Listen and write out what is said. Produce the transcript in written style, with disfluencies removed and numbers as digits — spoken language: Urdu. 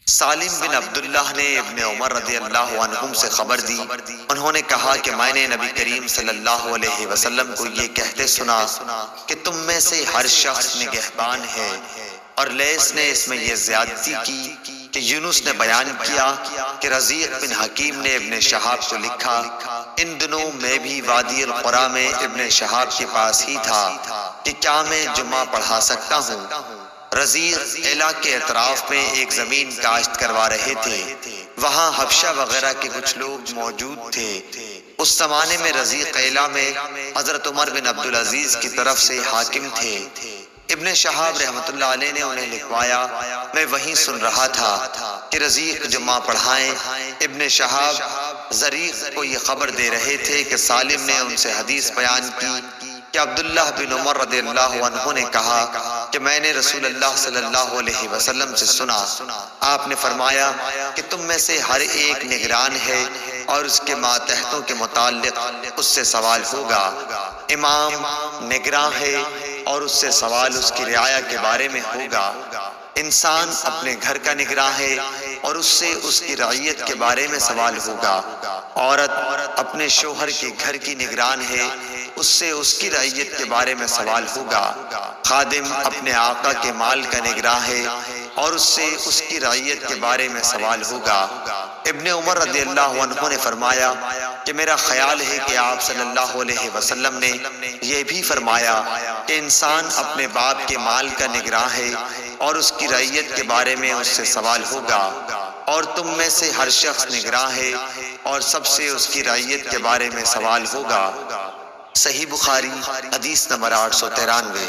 سالم بن عبداللہ نے ابن عمر رضی اللہ عنہم سے خبر دی، انہوں نے کہا کہ میں نے نبی کریم صلی اللہ علیہ وسلم کو یہ کہتے سنا کہ تم میں سے ہر شخص نگہبان ہے، اور لیث نے اس میں یہ زیادتی کی کہ یونس نے بیان کیا کہ رزیق بن حکیم نے ابن شہاب کو لکھا، ان دنوں میں بھی وادی القریٰ میں ابن شہاب کے پاس ہی تھا کہ کیا میں جمعہ پڑھا سکتا ہوں۔ رزیق علا کے اطراف میں ایک زمین کاشت کروا رہے تھے، وہاں حبشہ وغیرہ کے کچھ لوگ موجود تھے۔ اس زمانے میں رزیق علا میں حضرت عمر بن عبدالعزیز کی طرف سے حاکم تھے۔ ابن شہاب رحمۃ اللہ علیہ نے انہیں لکھوایا، میں وہیں سن رہا تھا کہ رزیق جمعہ پڑھائیں۔ ابن شہاب زریق کو یہ خبر دے رہے تھے کہ سالم نے ان سے حدیث بیان کی کہ عبداللہ بن عمر رضی اللہ عنہ نے کہا کہ میں نے رسول اللہ صلی اللہ علیہ وسلم سے سنا، آپ نے فرمایا کہ تم میں سے ہر ایک نگران ہے اور اس کے ماتحتوں کے متعلق اس سے سوال ہوگا۔ امام نگراں ہے اور اس سے سوال اس کی رعایا کے بارے میں ہوگا۔ انسان اپنے گھر کا نگراں ہے اور اس سے اس کی رعیت کے بارے میں سوال ہوگا۔ عورت اپنے شوہر کے گھر کی نگران ہے، اس سے اس کی رعیت کے بارے میں سوال ہوگا۔ خادم اپنے آقا کے مال کا نگراں ہے اور اس سے اس کی رعیت کے بارے میں سوال ہوگا۔ ابن عمر رضی اللہ عنہ نے فرمایا کہ میرا خیال ہے کہ آپ صلی اللہ علیہ وسلم نے یہ بھی فرمایا کہ انسان اپنے باپ کے مال کا نگراں ہے اور اس کی رعیت کے بارے میں اس سے سوال ہوگا، اور تم میں سے ہر شخص نگراں ہے اور سب سے اس کی رعیت کے بارے میں سوال ہوگا۔ صحیح بخاری حدیث نمبر 893۔